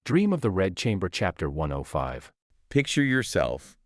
Dream of the Red Chamber, Chapter 105. Picture yourself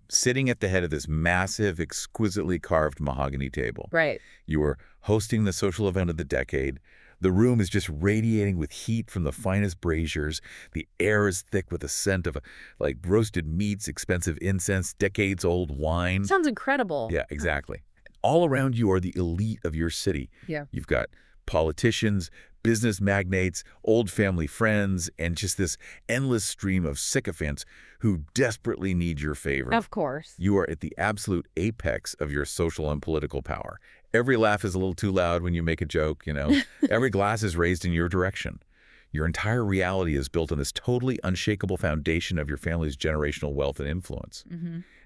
sitting at the head of this massive, exquisitely carved mahogany table. Right. You are hosting the social event of the decade. The room is just radiating with heat from the finest braziers. The air is thick with the scent of like roasted meats, expensive incense, decades-old wine. Sounds incredible. Yeah, exactly. All around you are the elite of your city. Yeah. You've got politicians, business magnates, old family friends, and just this endless stream of sycophants who desperately need your favor. Of course. You are at the absolute apex of your social and political power. Every laugh is a little too loud when you make a joke, you know. Every glass is raised in your direction. Your entire reality is built on this totally unshakable foundation of your family's generational wealth and influence.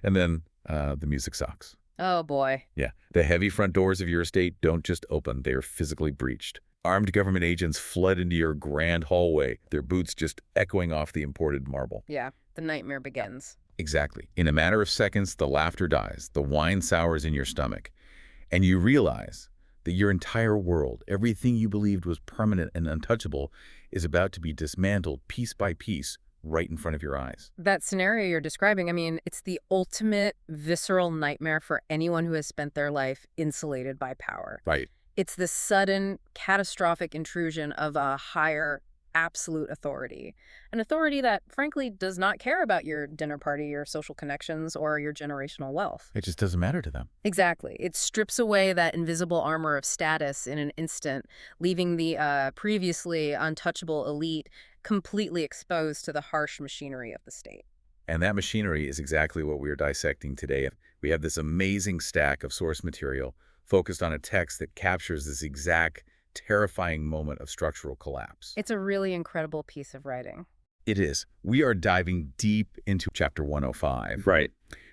And then the music sucks. Oh, boy. Yeah. The heavy front doors of your estate don't just open, they are physically breached. Armed government agents flood into your grand hallway, their boots just echoing off the imported marble. Yeah, the nightmare begins. Exactly. In a matter of seconds, the laughter dies, the wine sours in your stomach, and you realize that your entire world, everything you believed was permanent and untouchable, is about to be dismantled piece by piece right in front of your eyes. That scenario you're describing, I mean, it's the ultimate visceral nightmare for anyone who has spent their life insulated by power. Right. It's the sudden, catastrophic intrusion of a higher, absolute authority. An authority that, frankly, does not care about your dinner party, your social connections, or your generational wealth. It just doesn't matter to them. Exactly. It strips away that invisible armor of status in an instant, leaving the previously untouchable elite completely exposed to the harsh machinery of the state. And that machinery is exactly what we are dissecting today. We have this amazing stack of source material focused on a text that captures this exact terrifying moment of structural collapse. It's a really incredible piece of writing. It is. We are diving deep into Chapter 105. Right.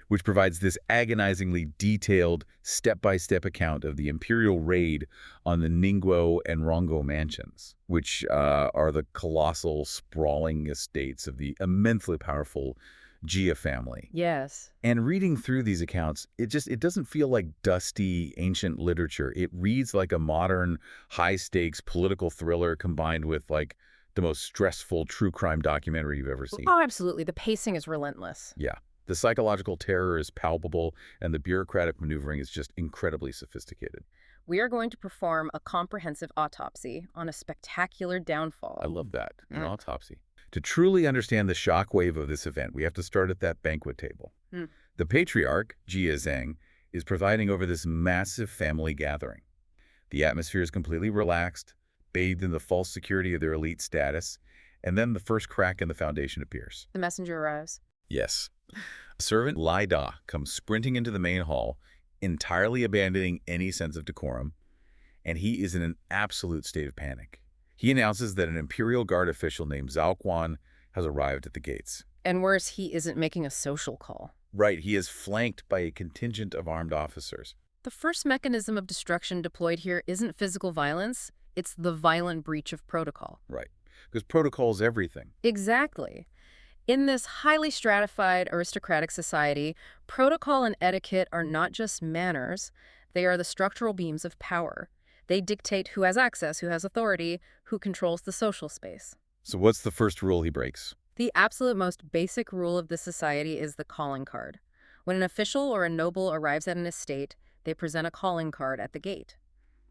Which provides this agonizingly detailed, step-by-step account of the Imperial raid on the Ningguo and Rongo mansions, which are the colossal, sprawling estates of the immensely powerful Jia family. Yes. And reading through these accounts, it doesn't feel like dusty, ancient literature. It reads like a modern, high-stakes political thriller combined with, like, the most stressful true crime documentary you've ever seen. Oh, absolutely. The pacing is relentless. Yeah. The psychological terror is palpable, and the bureaucratic maneuvering is just incredibly sophisticated. We are going to perform a comprehensive autopsy on a spectacular downfall. I love that, an autopsy. To truly understand the shockwave of this event, we have to start at that banquet table. The patriarch, Jia Zheng, is presiding over this massive family gathering. The atmosphere is completely relaxed, bathed in the false security of their elite status, and then the first crack in the foundation appears. The messenger arrives. Yes. Servant Lai Da comes sprinting into the main hall, entirely abandoning any sense of decorum, and he is in an absolute state of panic. He announces that an Imperial Guard official named Zhao Quan has arrived at the gates. And worse, he isn't making a social call. Right, he is flanked by a contingent of armed officers. The first mechanism of destruction deployed here isn't physical violence, it's the violent breach of protocol. Right, because protocol is everything. Exactly. In this highly stratified aristocratic society, protocol and etiquette are not just manners, they are the structural beams of power. They dictate who has access, who has authority, who controls the social space. So what's the first rule he breaks? The absolute most basic rule of this society is the calling card. When an official or a noble arrives at an estate, they present a calling card at the gate.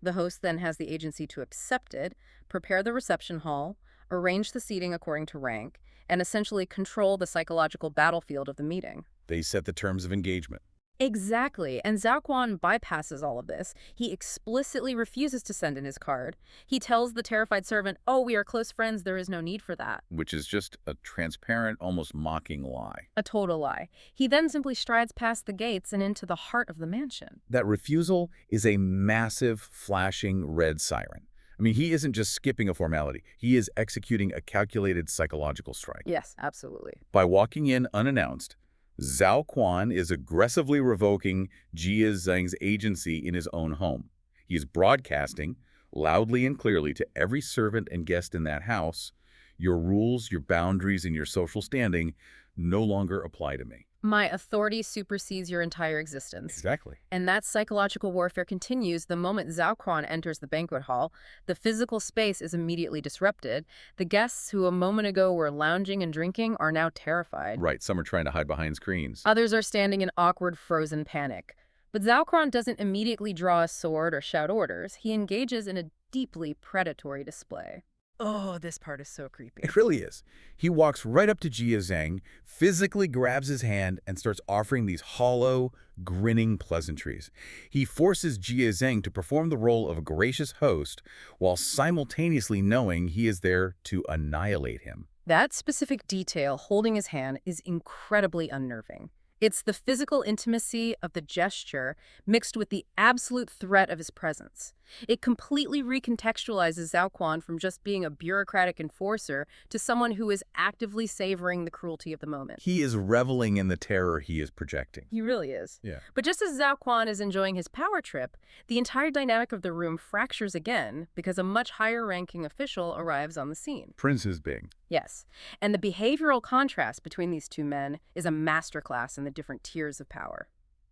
The host then has the agency to accept it, prepare the reception hall, arrange the seating according to rank, and essentially control the psychological battlefield of the meeting. They set the terms of engagement. Exactly, and Zhao Quan bypasses all of this. He explicitly refuses to send in his card. He tells the terrified servant, "Oh, we are close friends, there is no need for that." Which is just a transparent, almost mocking lie. A total lie. He then simply strides past the gates and into the heart of the mansion. That refusal is a massive, flashing red siren. I mean, he isn't just skipping a formality. He is executing a calculated psychological strike. Yes, absolutely. By walking in unannounced, Zhao Quan is aggressively revoking Jia Zheng's agency in his own home. He is broadcasting, loudly and clearly, to every servant and guest in that house, your rules, your boundaries, and your social standing no longer apply to me. My authority supersedes your entire existence. Exactly. And that psychological warfare continues the moment Zhao Quan enters the banquet hall. The physical space is immediately disrupted. The guests who a moment ago were lounging and drinking are now terrified. Right, some are trying to hide behind screens. Others are standing in awkward, frozen panic. But Zhao Quan doesn't immediately draw a sword or shout orders. He engages in a deeply predatory display. Oh, this part is so creepy. It really is. He walks right up to Jia Zhang, physically grabs his hand, and starts offering these hollow, grinning pleasantries. He forces Jia Zhang to perform the role of a gracious host while simultaneously knowing he is there to annihilate him. That specific detail, holding his hand, is incredibly unnerving. It's the physical intimacy of the gesture mixed with the absolute threat of his presence. It completely recontextualizes Zhao Quan from just being a bureaucratic enforcer to someone who is actively savoring the cruelty of the moment. He is reveling in the terror he is projecting. He really is. Yeah. But just as Zhao Quan is enjoying his power trip, the entire dynamic of the room fractures again because a much higher-ranking official arrives on the scene. Prince is big. Yes, and the behavioral contrast between these two men is a masterclass in the different tiers of power.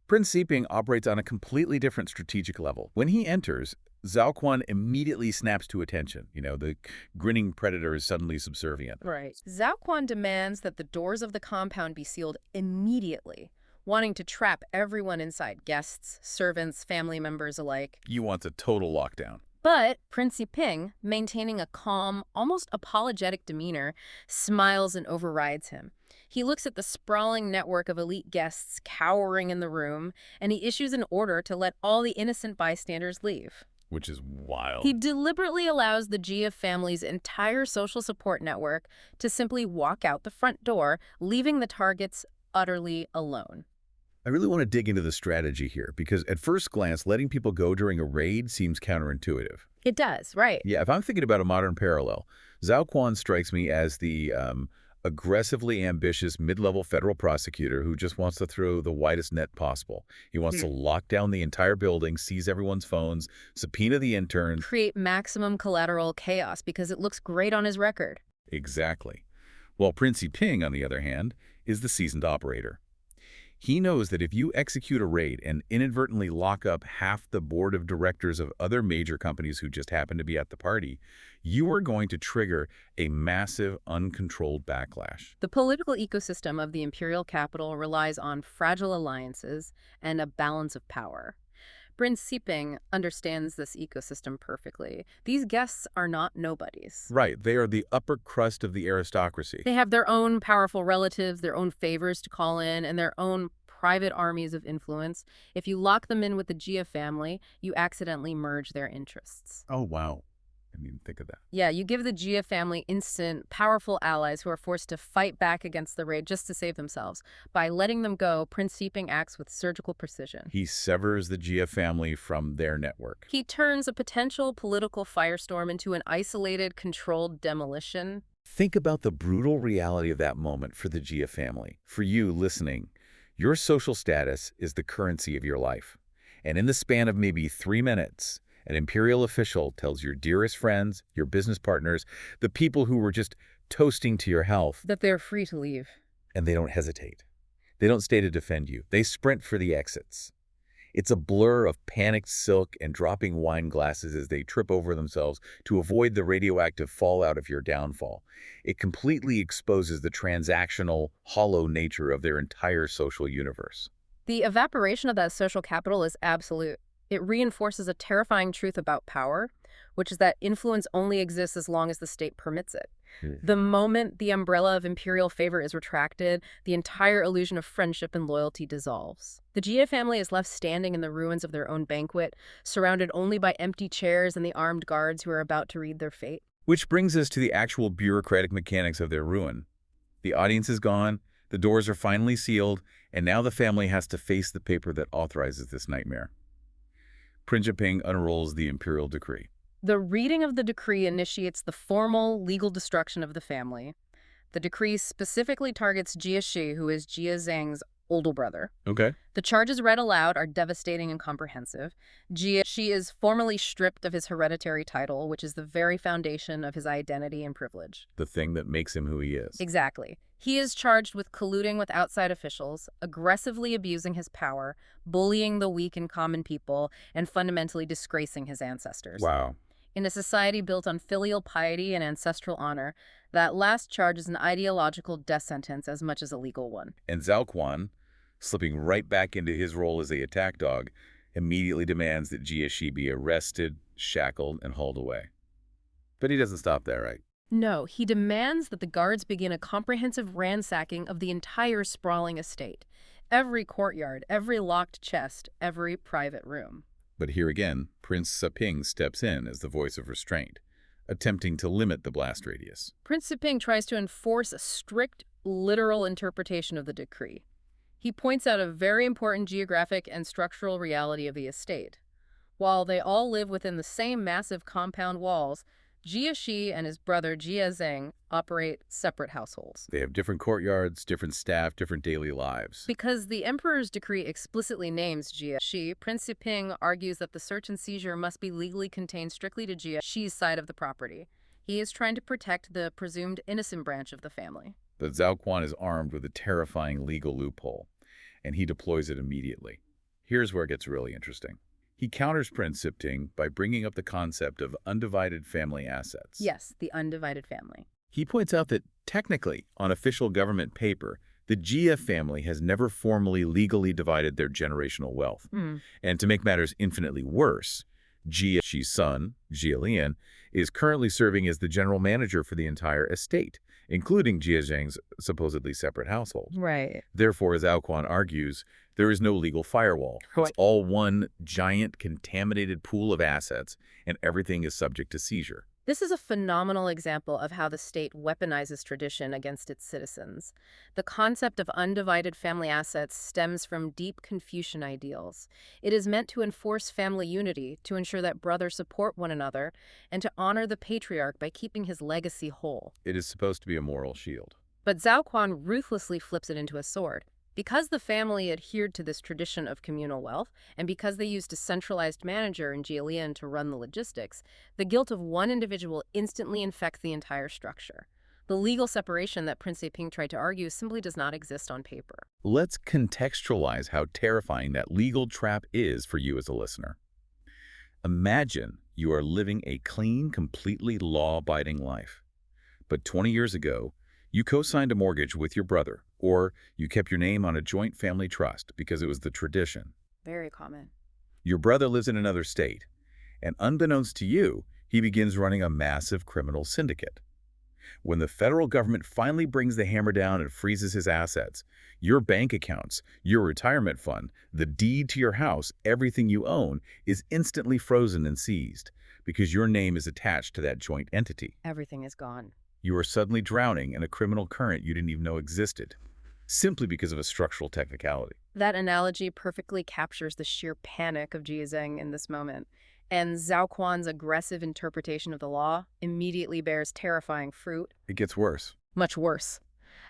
Prince Siping operates on a completely different strategic level. When he enters, Zhao Quan immediately snaps to attention. The grinning predator is suddenly subservient. Right. Zhao Quan demands that the doors of the compound be sealed immediately, wanting to trap everyone inside, guests, servants, family members alike. He wants a total lockdown. But Prince Yiping, maintaining a calm, almost apologetic demeanor, smiles and overrides him. He looks at the sprawling network of elite guests cowering in the room, and he issues an order to let all the innocent bystanders leave. Which is wild. He deliberately allows the Jia family's entire social support network to simply walk out the front door, leaving the targets utterly alone. I really want to dig into the strategy here, because at first glance, letting people go during a raid seems counterintuitive. It does, right. Yeah, if I'm thinking about a modern parallel, Zhao Quan strikes me as the aggressively ambitious mid-level federal prosecutor who just wants to throw the widest net possible. He wants to lock down the entire building, seize everyone's phones, subpoena the intern. Create maximum collateral chaos because it looks great on his record. Exactly. While Prince Yiping, on the other hand, is the seasoned operator. He knows that if you execute a raid and inadvertently lock up half the board of directors of other major companies who just happen to be at the party, you are going to trigger a massive, uncontrolled backlash. The political ecosystem of the imperial capital relies on fragile alliances and a balance of power. Prince Siping understands this ecosystem perfectly. These guests are not nobodies. Right, they are the upper crust of the aristocracy. They have their own powerful relatives, their own favors to call in, and their own private armies of influence. If you lock them in with the Jia family, you accidentally merge their interests. Oh, wow. I didn't even think of that. Yeah, you give the Jia family instant, powerful allies who are forced to fight back against the raid just to save themselves. By letting them go, Prince Siping acts with surgical precision. He severs the Jia family from their network. He turns a potential political firestorm into an isolated, controlled demolition. Think about the brutal reality of that moment for the Jia family. For you listening, your social status is the currency of your life. And in the span of maybe 3 minutes, an imperial official tells your dearest friends, your business partners, the people who were just toasting to your health, that they're free to leave. And they don't hesitate. They don't stay to defend you. They sprint for the exits. It's a blur of panicked silk and dropping wine glasses as they trip over themselves to avoid the radioactive fallout of your downfall. It completely exposes the transactional, hollow nature of their entire social universe. The evaporation of that social capital is absolute. It reinforces a terrifying truth about power, which is that influence only exists as long as the state permits it. The moment the umbrella of imperial favor is retracted, the entire illusion of friendship and loyalty dissolves. The Jia family is left standing in the ruins of their own banquet, surrounded only by empty chairs and the armed guards who are about to read their fate. Which brings us to the actual bureaucratic mechanics of their ruin. The audience is gone, the doors are finally sealed, and now the family has to face the paper that authorizes this nightmare. Prince Yiping unrolls the imperial decree. The reading of the decree initiates the formal legal destruction of the family. The decree specifically targets Jia Shi, who is Jia Zhang's older brother. Okay. The charges read aloud are devastating and comprehensive. Jia Shi is formally stripped of his hereditary title, which is the very foundation of his identity and privilege. The thing that makes him who he is. Exactly. He is charged with colluding with outside officials, aggressively abusing his power, bullying the weak and common people, and fundamentally disgracing his ancestors. Wow. In a society built on filial piety and ancestral honor, that last charge is an ideological death sentence as much as a legal one. And Zhao Quan, slipping right back into his role as a attack dog, immediately demands that Jia Shi be arrested, shackled, and hauled away. But he doesn't stop there, right? No, he demands that the guards begin a comprehensive ransacking of the entire sprawling estate. Every courtyard, every locked chest, every private room. But here again, Prince Seping steps in as the voice of restraint, attempting to limit the blast radius. Prince Seping tries to enforce a strict, literal interpretation of the decree. He points out a very important geographic and structural reality of the estate. While they all live within the same massive compound walls, Jia Shi and his brother Jia Zheng operate separate households. They have different courtyards, different staff, different daily lives. Because the emperor's decree explicitly names Jia Shi, Prince Seping argues that the search and seizure must be legally contained strictly to Jia Shi's side of the property. He is trying to protect the presumed innocent branch of the family. But Zhao Quan is armed with a terrifying legal loophole, and he deploys it immediately. Here's where it gets really interesting. He counters Prince Seping by bringing up the concept of undivided family assets. Yes, the undivided family. He points out that technically, on official government paper, the Jia family has never formally legally divided their generational wealth. And to make matters infinitely worse, Jia Shi's son, Jia Lian, is currently serving as the general manager for the entire estate, including Jia Zheng's supposedly separate household. Right. Therefore, as Zhao Quan argues, there is no legal firewall. It's all one giant contaminated pool of assets, and everything is subject to seizure. This is a phenomenal example of how the state weaponizes tradition against its citizens. The concept of undivided family assets stems from deep Confucian ideals. It is meant to enforce family unity, to ensure that brothers support one another, and to honor the patriarch by keeping his legacy whole. It is supposed to be a moral shield. But Zhao Quan ruthlessly flips it into a sword. Because the family adhered to this tradition of communal wealth, and because they used a centralized manager in Jia Lian to run the logistics, the guilt of one individual instantly infects the entire structure. The legal separation that Prince Seping tried to argue simply does not exist on paper. Let's contextualize how terrifying that legal trap is for you as a listener. Imagine you are living a clean, completely law-abiding life. But 20 years ago, you co-signed a mortgage with your brother, or you kept your name on a joint family trust because it was the tradition. Very common. Your brother lives in another state, and unbeknownst to you, he begins running a massive criminal syndicate. When the federal government finally brings the hammer down and freezes his assets, your bank accounts, your retirement fund, the deed to your house, everything you own is instantly frozen and seized because your name is attached to that joint entity. Everything is gone. You are suddenly drowning in a criminal current you didn't even know existed, simply because of a structural technicality. That analogy perfectly captures the sheer panic of Jia Zheng in this moment. And Zhao Quan's aggressive interpretation of the law immediately bears terrifying fruit. It gets worse. Much worse.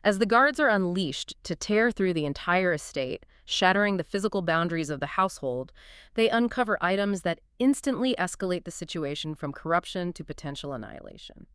As the guards are unleashed to tear through the entire estate, shattering the physical boundaries of the household, they uncover items that instantly escalate the situation from corruption to potential annihilation.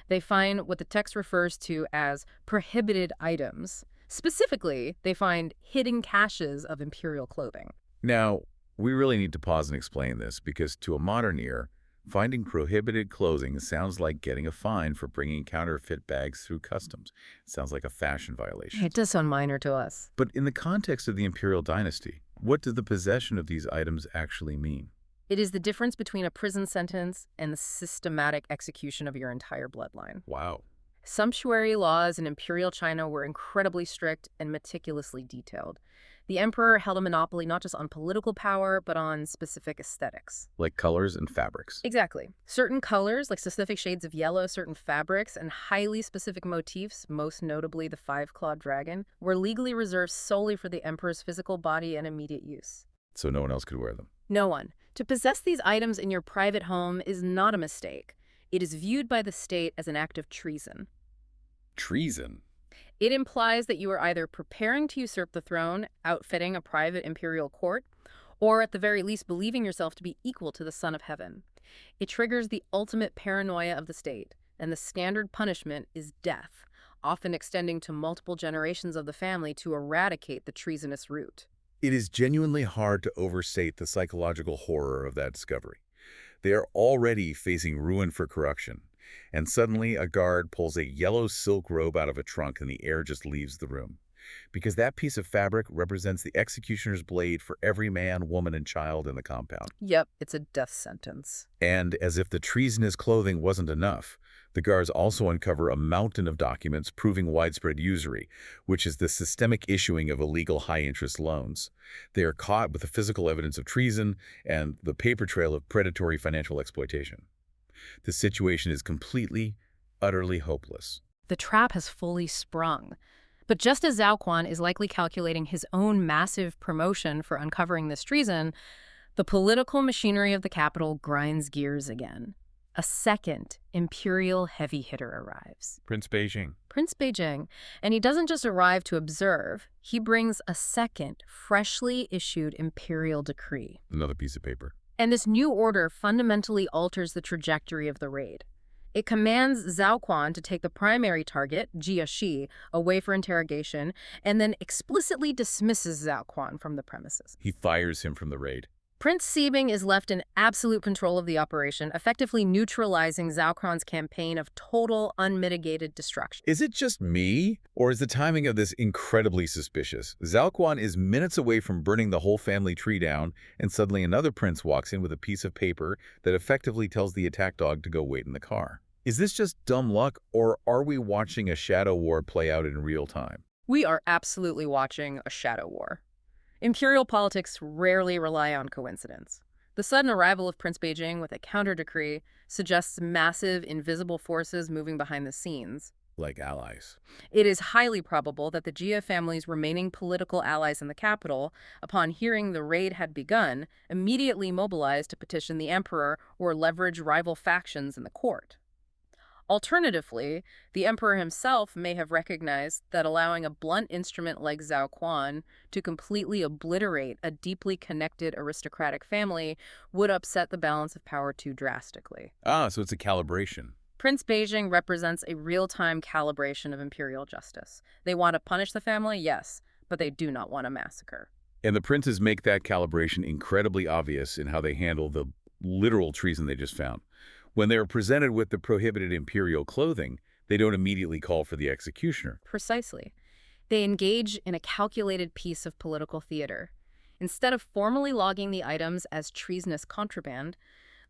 They find what the text refers to as prohibited items. Specifically, they find hidden caches of Imperial clothing. Now, we really need to pause and explain this because to a modern ear, finding prohibited clothing sounds like getting a fine for bringing counterfeit bags through customs. It sounds like a fashion violation. It does sound minor to us. But in the context of the Imperial dynasty, what does the possession of these items actually mean? It is the difference between a prison sentence and the systematic execution of your entire bloodline. Wow. Sumptuary laws in Imperial China were incredibly strict and meticulously detailed. The emperor held a monopoly not just on political power, but on specific aesthetics. Like colors and fabrics. Exactly. Certain colors, like specific shades of yellow, certain fabrics, and highly specific motifs, most notably the five-clawed dragon, were legally reserved solely for the emperor's physical body and immediate use. So no one else could wear them. No one. To possess these items in your private home is not a mistake. It is viewed by the state as an act of treason. Treason? It implies that you are either preparing to usurp the throne, outfitting a private imperial court, or at the very least believing yourself to be equal to the Son of Heaven. It triggers the ultimate paranoia of the state, and the standard punishment is death, often extending to multiple generations of the family to eradicate the treasonous root. It is genuinely hard to overstate the psychological horror of that discovery. They are already facing ruin for corruption, and suddenly a guard pulls a yellow silk robe out of a trunk and the air just leaves the room. Because that piece of fabric represents the executioner's blade for every man, woman, and child in the compound. Yep, it's a death sentence. And as if the treasonous clothing wasn't enough, the guards also uncover a mountain of documents proving widespread usury, which is the systemic issuing of illegal high-interest loans. They are caught with the physical evidence of treason and the paper trail of predatory financial exploitation. The situation is completely, utterly hopeless. The trap has fully sprung. But just as Zhao Quan is likely calculating his own massive promotion for uncovering this treason, the political machinery of the capital grinds gears again. A second imperial heavy hitter arrives. Prince Beijing. Prince Beijing. And he doesn't just arrive to observe, he brings a second, freshly issued imperial decree. Another piece of paper. And this new order fundamentally alters the trajectory of the raid. It commands Zhao Quan to take the primary target, Jia Shi, away for interrogation, and then explicitly dismisses Zhao Quan from the premises. He fires him from the raid. Prince Sibing is left in absolute control of the operation, effectively neutralizing Zhao Quan's campaign of total, unmitigated destruction. Is it just me, or is the timing of this incredibly suspicious? Zhao Quan is minutes away from burning the whole family tree down, and suddenly another prince walks in with a piece of paper that effectively tells the attack dog to go wait in the car. Is this just dumb luck, or are we watching a shadow war play out in real time? We are absolutely watching a shadow war. Imperial politics rarely rely on coincidence. The sudden arrival of Prince Beijing with a counter-decree suggests massive, invisible forces moving behind the scenes. Like allies. It is highly probable that the Jia family's remaining political allies in the capital, upon hearing the raid had begun, immediately mobilized to petition the emperor or leverage rival factions in the court. Alternatively, the emperor himself may have recognized that allowing a blunt instrument like Zhao Quan to completely obliterate a deeply connected aristocratic family would upset the balance of power too drastically. Ah, so it's a calibration. Prince Beijing represents a real-time calibration of imperial justice. They want to punish the family, yes, but they do not want to massacre. And the princes make that calibration incredibly obvious in how they handle the literal treason they just found. When they are presented with the prohibited imperial clothing, they don't immediately call for the executioner. Precisely. They engage in a calculated piece of political theater. Instead of formally logging the items as treasonous contraband,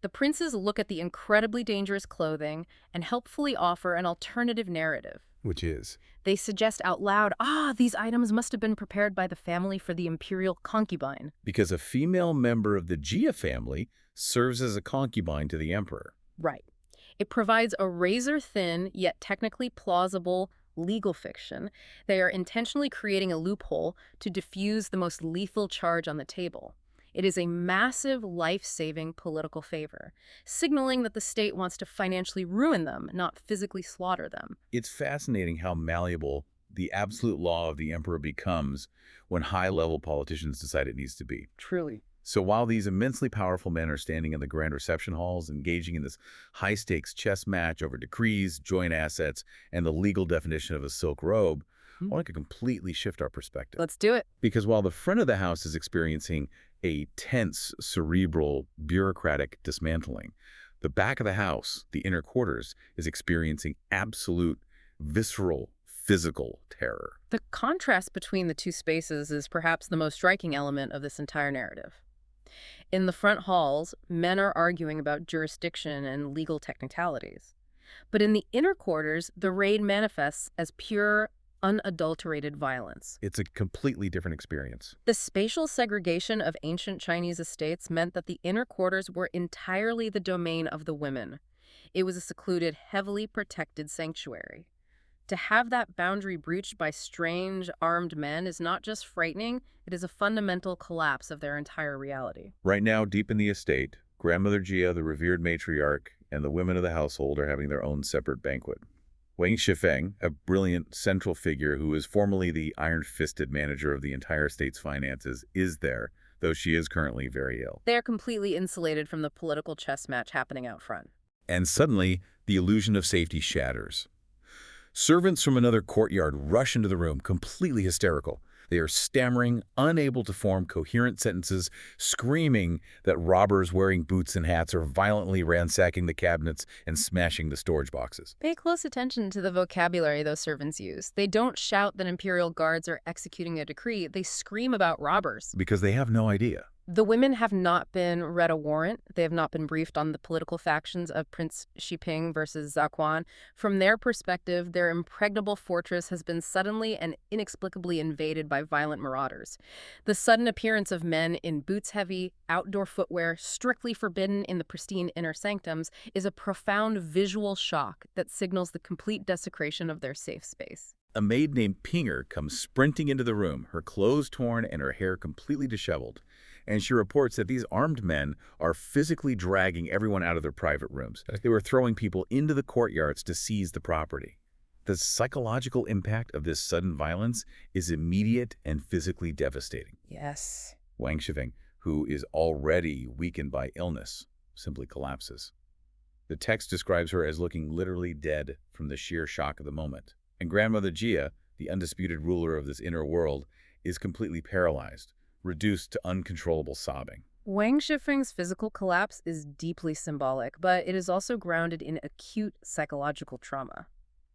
the princes look at the incredibly dangerous clothing and helpfully offer an alternative narrative. Which is? They suggest out loud, these items must have been prepared by the family for the imperial concubine. Because a female member of the Jia family serves as a concubine to the emperor. Right. It provides a razor-thin, yet technically plausible legal fiction. They are intentionally creating a loophole to diffuse the most lethal charge on the table. It is a massive, life-saving political favor, signaling that the state wants to financially ruin them, not physically slaughter them. It's fascinating how malleable the absolute law of the emperor becomes when high-level politicians decide it needs to be. Truly. So while these immensely powerful men are standing in the grand reception halls, engaging in this high-stakes chess match over decrees, joint assets, and the legal definition of a silk robe, I want to completely shift our perspective. Let's do it. Because while the front of the house is experiencing a tense, cerebral, bureaucratic dismantling, the back of the house, the inner quarters, is experiencing absolute, visceral, physical terror. The contrast between the two spaces is perhaps the most striking element of this entire narrative. In the front halls, men are arguing about jurisdiction and legal technicalities. But in the inner quarters, the raid manifests as pure, unadulterated violence. It's a completely different experience. The spatial segregation of ancient Chinese estates meant that the inner quarters were entirely the domain of the women. It was a secluded, heavily protected sanctuary. To have that boundary breached by strange, armed men is not just frightening, it is a fundamental collapse of their entire reality. Right now, deep in the estate, Grandmother Jia, the revered matriarch, and the women of the household are having their own separate banquet. Wang Shifeng, a brilliant central figure who is formerly the iron-fisted manager of the entire state's finances, is there, though she is currently very ill. They are completely insulated from the political chess match happening out front. And suddenly, the illusion of safety shatters. Servants from another courtyard rush into the room, completely hysterical. They are stammering, unable to form coherent sentences, screaming that robbers wearing boots and hats are violently ransacking the cabinets and smashing the storage boxes. Pay close attention to the vocabulary those servants use. They don't shout that Imperial guards are executing a decree. They scream about robbers. Because they have no idea. The women have not been read a warrant. They have not been briefed on the political factions of Prince Xiping versus Zhaoquan. From their perspective, their impregnable fortress has been suddenly and inexplicably invaded by violent marauders. The sudden appearance of men in boots-heavy, outdoor footwear, strictly forbidden in the pristine inner sanctums, is a profound visual shock that signals the complete desecration of their safe space. A maid named Pinger comes sprinting into the room, her clothes torn and her hair completely disheveled. And she reports that these armed men are physically dragging everyone out of their private rooms. They were throwing people into the courtyards to seize the property. The psychological impact of this sudden violence is immediate and physically devastating. Yes. Wang Shifeng, who is already weakened by illness, simply collapses. The text describes her as looking literally dead from the sheer shock of the moment. And Grandmother Jia, the undisputed ruler of this inner world, is completely paralyzed, reduced to uncontrollable sobbing. Wang Shifeng's physical collapse is deeply symbolic, but it is also grounded in acute psychological trauma.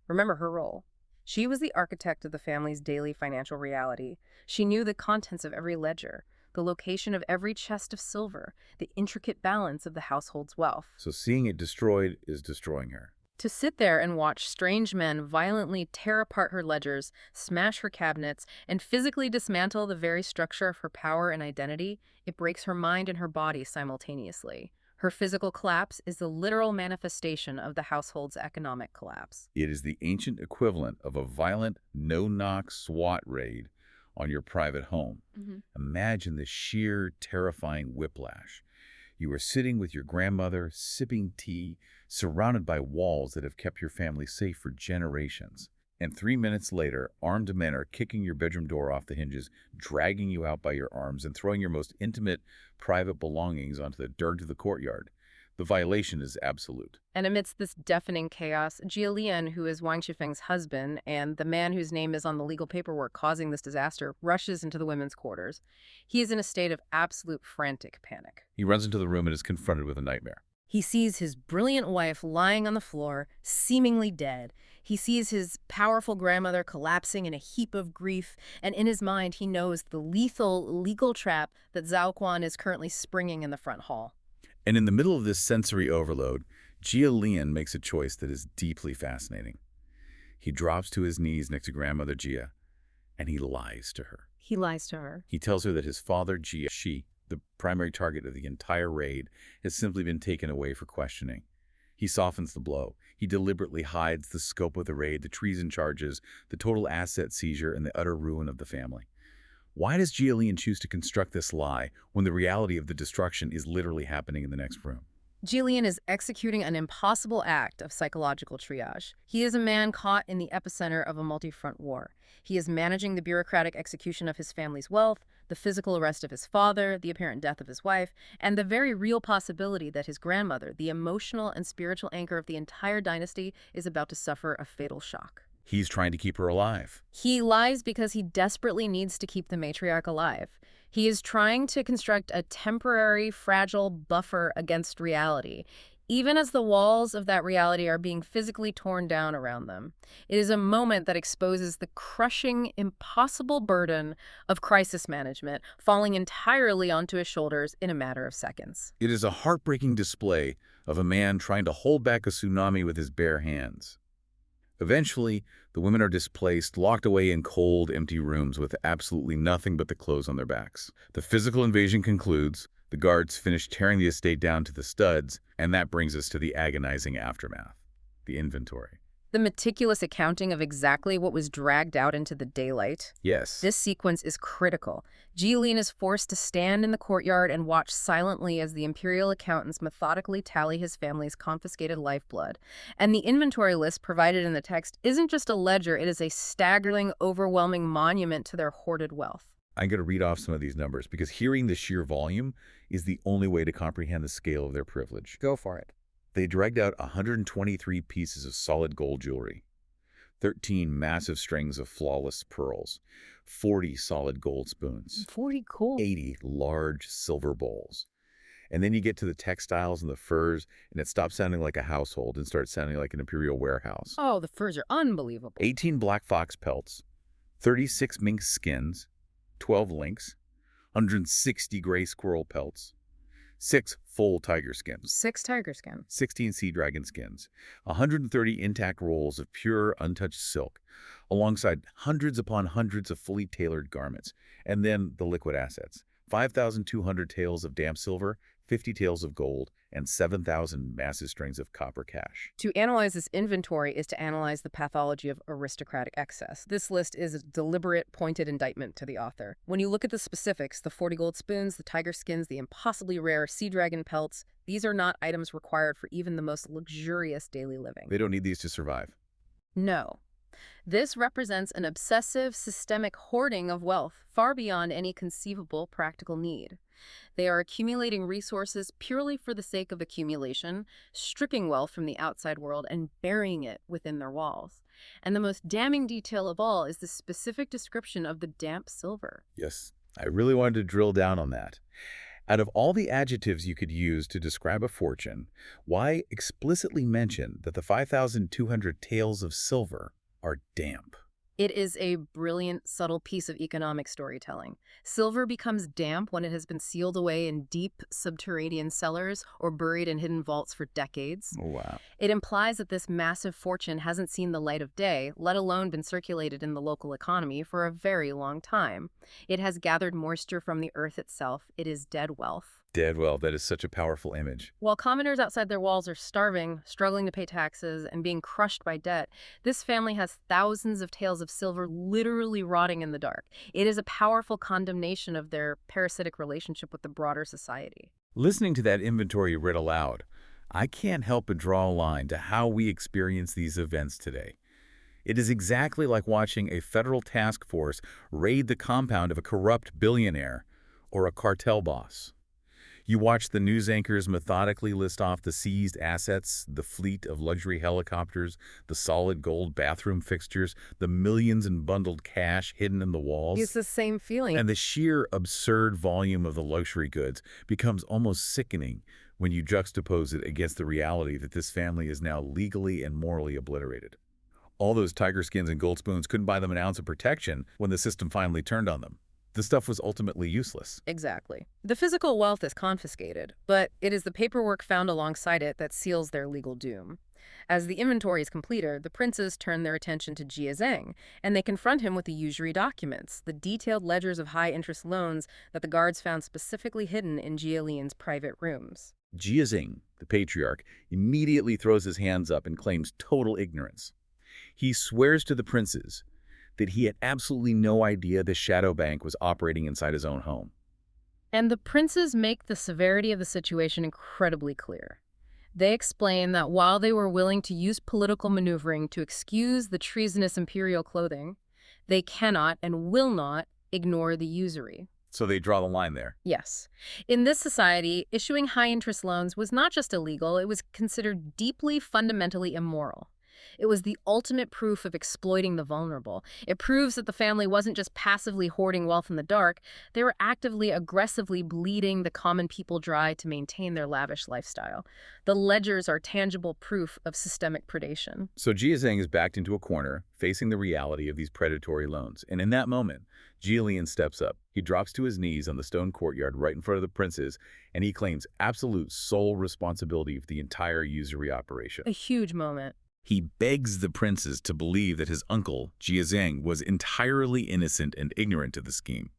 Remember her role. She was the architect of the family's daily financial reality. She knew the contents of every ledger, the location of every chest of silver, the intricate balance of the household's wealth. So seeing it destroyed is destroying her. To sit there and watch strange men violently tear apart her ledgers, smash her cabinets, and physically dismantle the very structure of her power and identity, it breaks her mind and her body simultaneously. Her physical collapse is the literal manifestation of the household's economic collapse. It is the ancient equivalent of a violent, no-knock SWAT raid on your private home. Imagine the sheer, terrifying whiplash. You are sitting with your grandmother, sipping tea, surrounded by walls that have kept your family safe for generations. And 3 minutes later, armed men are kicking your bedroom door off the hinges, dragging you out by your arms, and throwing your most intimate, private belongings onto the dirt of the courtyard. The violation is absolute. And amidst this deafening chaos, Lian, who is Wang Shifeng's husband and the man whose name is on the legal paperwork causing this disaster, rushes into the women's quarters. He is in a state of absolute frantic panic. He runs into the room and is confronted with a nightmare. He sees his brilliant wife lying on the floor, seemingly dead. He sees his powerful grandmother collapsing in a heap of grief, and in his mind he knows the lethal legal trap that Zhaoquan is currently springing in the front hall. And in the middle of this sensory overload, Lian makes a choice that is deeply fascinating. He drops to his knees next to Grandmother Jia, and he lies to her. He lies to her. He tells her that his father, Jia, the primary target of the entire raid, has simply been taken away for questioning. He softens the blow. He deliberately hides the scope of the raid, the treason charges, the total asset seizure, and the utter ruin of the family. Why does Lian choose to construct this lie when the reality of the destruction is literally happening in the next room? Lian is executing an impossible act of psychological triage. He is a man caught in the epicenter of a multi-front war. He is managing the bureaucratic execution of his family's wealth, the physical arrest of his father, the apparent death of his wife, and the very real possibility that his grandmother, the emotional and spiritual anchor of the entire dynasty, is about to suffer a fatal shock. He's trying to keep her alive. He lies because he desperately needs to keep the matriarch alive. He is trying to construct a temporary, fragile buffer against reality, even as the walls of that reality are being physically torn down around them. It is a moment that exposes the crushing, impossible burden of crisis management falling entirely onto his shoulders in a matter of seconds. It is a heartbreaking display of a man trying to hold back a tsunami with his bare hands. Eventually, the women are displaced, locked away in cold, empty rooms with absolutely nothing but the clothes on their backs. The physical invasion concludes, the guards finish tearing the estate down to the studs, and that brings us to the agonizing aftermath, the inventory. The meticulous accounting of exactly what was dragged out into the daylight. Yes. This sequence is critical. Lian is forced to stand in the courtyard and watch silently as the Imperial accountants methodically tally his family's confiscated lifeblood. And the inventory list provided in the text isn't just a ledger, it is a staggering, overwhelming monument to their hoarded wealth. I'm going to read off some of these numbers because hearing the sheer volume is the only way to comprehend the scale of their privilege. Go for it. They dragged out 123 pieces of solid gold jewelry, 13 massive strings of flawless pearls, 40 solid gold spoons, 40 gold. 80 large silver bowls. And then you get to the textiles and the furs, and it stops sounding like a household and starts sounding like an imperial warehouse. Oh, the furs are unbelievable. 18 black fox pelts, 36 mink skins, 12 lynx, 160 gray squirrel pelts, 6 full tiger skins, 6 tiger skins. 16 sea dragon skins, 130 intact rolls of pure, untouched silk, alongside hundreds upon hundreds of fully tailored garments, and then the liquid assets. 5,200 taels of damp silver, 50 taels of gold, and 7,000 massive strings of copper cash. To analyze this inventory is to analyze the pathology of aristocratic excess. This list is a deliberate, pointed indictment to the author. When you look at the specifics, the 40 gold spoons, the tiger skins, the impossibly rare sea dragon pelts, these are not items required for even the most luxurious daily living. They don't need these to survive. No. This represents an obsessive, systemic hoarding of wealth far beyond any conceivable practical need. They are accumulating resources purely for the sake of accumulation, stripping wealth from the outside world and burying it within their walls. And the most damning detail of all is the specific description of the damp silver. Yes, I really wanted to drill down on that. Out of all the adjectives you could use to describe a fortune, why explicitly mention that the 5,200 taels of silver are damp? It is a brilliant, subtle piece of economic storytelling. Silver becomes damp when it has been sealed away in deep subterranean cellars or buried in hidden vaults for decades. Oh, wow. It implies that this massive fortune hasn't seen the light of day, let alone been circulated in the local economy for a very long time. It has gathered moisture from the earth itself. It is dead wealth. Dead wealth, that is such a powerful image. While commoners outside their walls are starving, struggling to pay taxes, and being crushed by debt, this family has thousands of taels of silver literally rotting in the dark. It is a powerful condemnation of their parasitic relationship with the broader society. Listening to that inventory read aloud, I can't help but draw a line to how we experience these events today. It is exactly like watching a federal task force raid the compound of a corrupt billionaire or a cartel boss. You watch the news anchors methodically list off the seized assets, the fleet of luxury helicopters, the solid gold bathroom fixtures, the millions in bundled cash hidden in the walls. It's the same feeling. And the sheer absurd volume of the luxury goods becomes almost sickening when you juxtapose it against the reality that this family is now legally and morally obliterated. All those tiger skins and gold spoons couldn't buy them an ounce of protection when the system finally turned on them. The stuff was ultimately useless. Exactly. The physical wealth is confiscated, but it is the paperwork found alongside it that seals their legal doom. As the inventory is completed, the princes turn their attention to Jia Zheng, and they confront him with the usury documents, the detailed ledgers of high-interest loans that the guards found specifically hidden in Jia Lian's private rooms. Jia Zheng, the patriarch, immediately throws his hands up and claims total ignorance. He swears to the princes that he had absolutely no idea the shadow bank was operating inside his own home. And the princes make the severity of the situation incredibly clear. They explain that while they were willing to use political maneuvering to excuse the treasonous imperial clothing, they cannot and will not ignore the usury. So they draw the line there. Yes. In this society, issuing high-interest loans was not just illegal, it was considered deeply, fundamentally immoral. It was the ultimate proof of exploiting the vulnerable. It proves that the family wasn't just passively hoarding wealth in the dark, they were actively, aggressively bleeding the common people dry to maintain their lavish lifestyle. The ledgers are tangible proof of systemic predation. So Jia Zheng is backed into a corner, facing the reality of these predatory loans. And in that moment, Jia Lian steps up. He drops to his knees on the stone courtyard right in front of the princes, and he claims absolute sole responsibility for the entire usury operation. A huge moment. He begs the princes to believe that his uncle, Jia Zheng, was entirely innocent and ignorant of the scheme.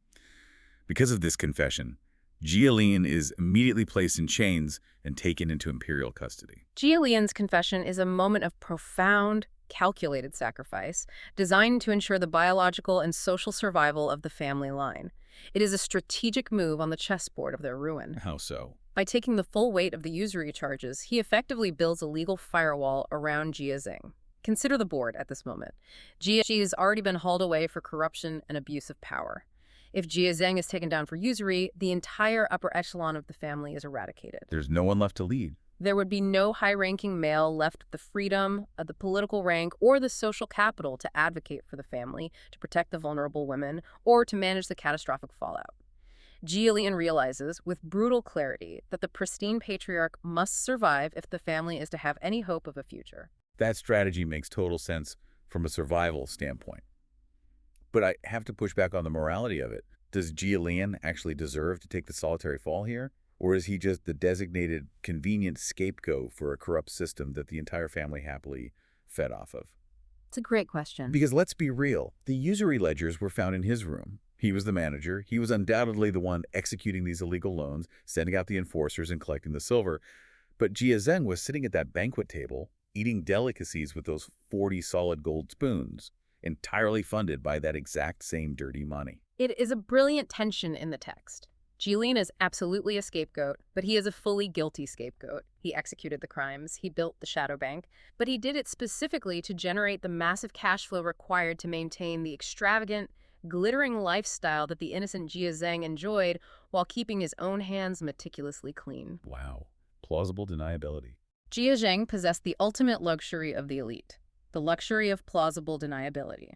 Because of this confession, Jia Lian is immediately placed in chains and taken into imperial custody. Jia Lian's confession is a moment of profound, calculated sacrifice, designed to ensure the biological and social survival of the family line. It is a strategic move on the chessboard of their ruin. How so? By taking the full weight of the usury charges, he effectively builds a legal firewall around Jia Zheng. Consider the board at this moment. Jia has already been hauled away for corruption and abuse of power. If Jia Zheng is taken down for usury, the entire upper echelon of the family is eradicated. There's no one left to lead. There would be no high-ranking male left with the freedom, the political rank, or the social capital to advocate for the family, to protect the vulnerable women, or to manage the catastrophic fallout. Lian realizes, with brutal clarity, that the pristine patriarch must survive if the family is to have any hope of a future. That strategy makes total sense from a survival standpoint. But I have to push back on the morality of it. Does Lian actually deserve to take the solitary fall here? Or is he just the designated, convenient scapegoat for a corrupt system that the entire family happily fed off of? It's a great question. Because let's be real, the usury ledgers were found in his room. He was the manager. He was undoubtedly the one executing these illegal loans, sending out the enforcers and collecting the silver. But Zhen was sitting at that banquet table, eating delicacies with those 40 solid gold spoons, entirely funded by that exact same dirty money. It is a brilliant tension in the text. Lian is absolutely a scapegoat, but he is a fully guilty scapegoat. He executed the crimes, he built the shadow bank, but he did it specifically to generate the massive cash flow required to maintain the extravagant, glittering lifestyle that the innocent Zhen enjoyed while keeping his own hands meticulously clean. Wow. Plausible deniability. Zhen possessed the ultimate luxury of the elite, the luxury of plausible deniability.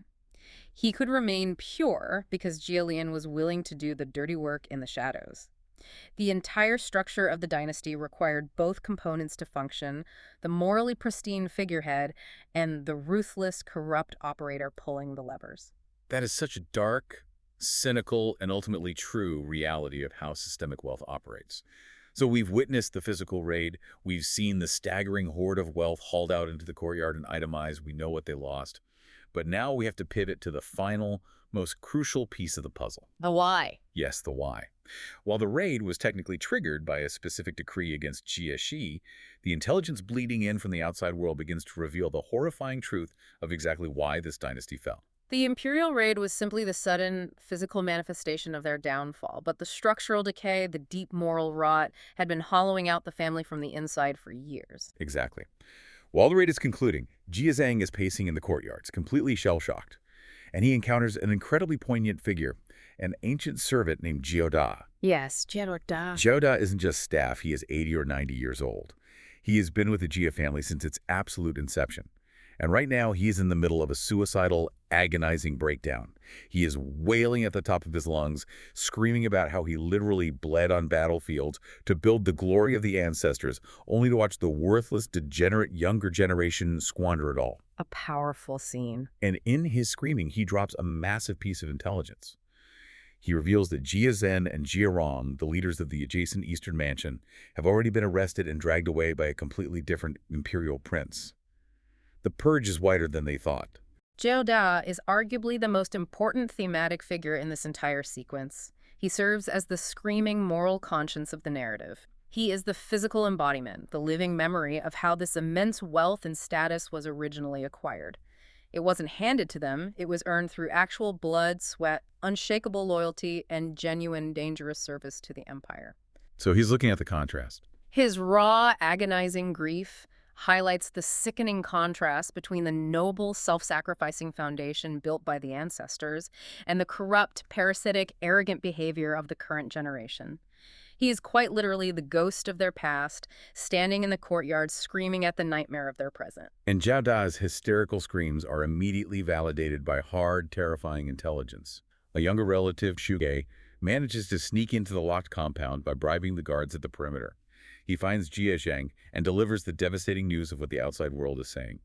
He could remain pure because Lian was willing to do the dirty work in the shadows. The entire structure of the dynasty required both components to function, the morally pristine figurehead and the ruthless, corrupt operator pulling the levers. That is such a dark, cynical, and ultimately true reality of how systemic wealth operates. So we've witnessed the physical raid, we've seen the staggering hoard of wealth hauled out into the courtyard and itemized, we know what they lost. But now we have to pivot to the final, most crucial piece of the puzzle. The why. Yes, the why. While the raid was technically triggered by a specific decree against Jie, the intelligence bleeding in from the outside world begins to reveal the horrifying truth of exactly why this dynasty fell. The Imperial raid was simply the sudden physical manifestation of their downfall, but the structural decay, the deep moral rot, had been hollowing out the family from the inside for years. Exactly. While the raid is concluding, Zhen is pacing in the courtyards, completely shell-shocked, and he encounters an incredibly poignant figure, an ancient servant named Da. Yes, Da isn't just staff, he is 80 or 90 years old. He has been with the Jia family since its absolute inception. And right now, he is in the middle of a suicidal, agonizing breakdown. He is wailing at the top of his lungs, screaming about how he literally bled on battlefields to build the glory of the ancestors, only to watch the worthless, degenerate younger generation squander it all. A powerful scene. And in his screaming, he drops a massive piece of intelligence. He reveals that Zhen and Jiarong, the leaders of the adjacent Eastern Mansion, have already been arrested and dragged away by a completely different Imperial prince. The purge is wider than they thought. Da is arguably the most important thematic figure in this entire sequence. He serves as the screaming moral conscience of the narrative. He is the physical embodiment, the living memory of how this immense wealth and status was originally acquired. It wasn't handed to them, it was earned through actual blood, sweat, unshakable loyalty, and genuine dangerous service to the empire. So he's looking at the contrast. His raw, agonizing grief highlights the sickening contrast between the noble, self-sacrificing foundation built by the ancestors and the corrupt, parasitic, arrogant behavior of the current generation. He is quite literally the ghost of their past, standing in the courtyard screaming at the nightmare of their present. And Zhao Da's hysterical screams are immediately validated by hard, terrifying intelligence. A younger relative, Shuge, manages to sneak into the locked compound by bribing the guards at the perimeter. He finds Zhen and delivers the devastating news of what the outside world is saying.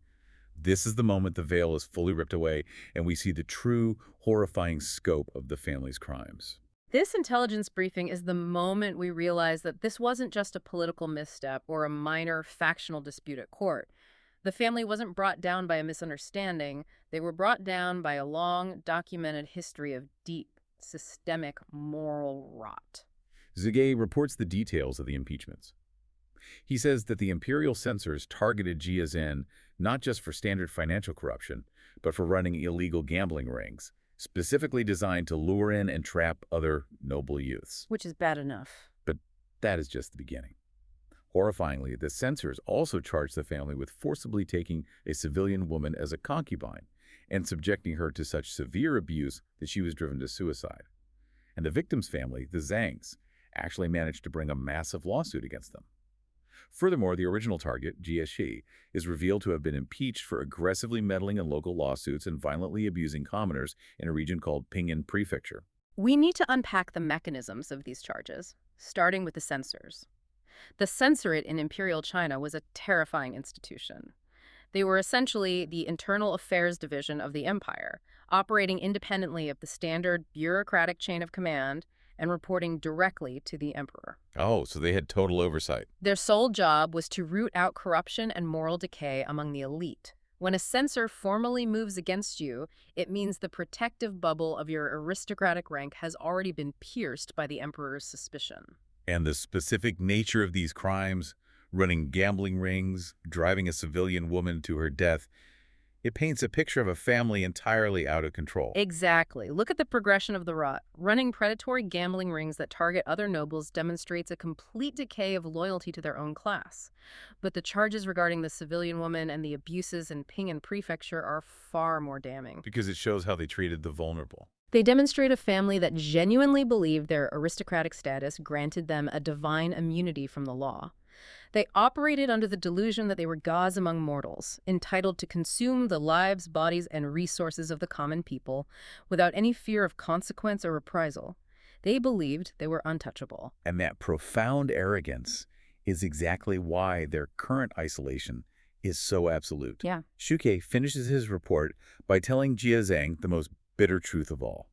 This is the moment the veil is fully ripped away and we see the true, horrifying scope of the family's crimes. This intelligence briefing is the moment we realize that this wasn't just a political misstep or a minor factional dispute at court. The family wasn't brought down by a misunderstanding. They were brought down by a long, documented history of deep, systemic moral rot. Zige reports the details of the impeachments. He says that the Imperial censors targeted Zhen not just for standard financial corruption, but for running illegal gambling rings, specifically designed to lure in and trap other noble youths. Which is bad enough. But that is just the beginning. Horrifyingly, the censors also charged the family with forcibly taking a civilian woman as a concubine and subjecting her to such severe abuse that she was driven to suicide. And the victim's family, the Zhangs, actually managed to bring a massive lawsuit against them. Furthermore, the original target, Jie, is revealed to have been impeached for aggressively meddling in local lawsuits and violently abusing commoners in a region called Pinyin Prefecture. We need to unpack the mechanisms of these charges, starting with the censors. The censorate in Imperial China was a terrifying institution. They were essentially the internal affairs division of the empire, operating independently of the standard bureaucratic chain of command and reporting directly to the emperor. Oh, so they had total oversight. Their sole job was to root out corruption and moral decay among the elite. When a censor formally moves against you, it means the protective bubble of your aristocratic rank has already been pierced by the emperor's suspicion. And the specific nature of these crimes, running gambling rings, driving a civilian woman to her death, it paints a picture of a family entirely out of control. Exactly. Look at the progression of the rot. Running predatory gambling rings that target other nobles demonstrates a complete decay of loyalty to their own class. But the charges regarding the civilian woman and the abuses in Pinyin Prefecture are far more damning. Because it shows how they treated the vulnerable. They demonstrate a family that genuinely believed their aristocratic status granted them a divine immunity from the law. They operated under the delusion that they were gods among mortals, entitled to consume the lives, bodies, and resources of the common people without any fear of consequence or reprisal. They believed they were untouchable. And that profound arrogance is exactly why their current isolation is so absolute. Yeah. Shuke finishes his report by telling Jie Zhang the most bitter truth of all.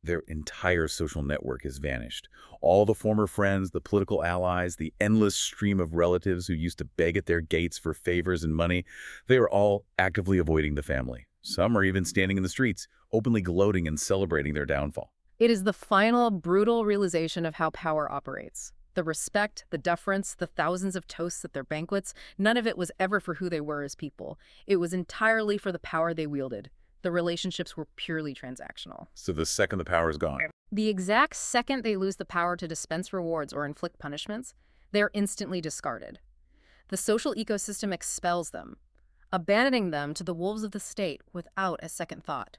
Their entire social network has vanished. All the former friends, the political allies, the endless stream of relatives who used to beg at their gates for favors and money, they are all actively avoiding the family. Some are even standing in the streets, openly gloating and celebrating their downfall. It is the final, brutal realization of how power operates. The respect, the deference, the thousands of toasts at their banquets, none of it was ever for who they were as people. It was entirely for the power they wielded. The relationships were purely transactional. So the second the power is gone. The exact second they lose the power to dispense rewards or inflict punishments, they're instantly discarded. The social ecosystem expels them, abandoning them to the wolves of the state without a second thought.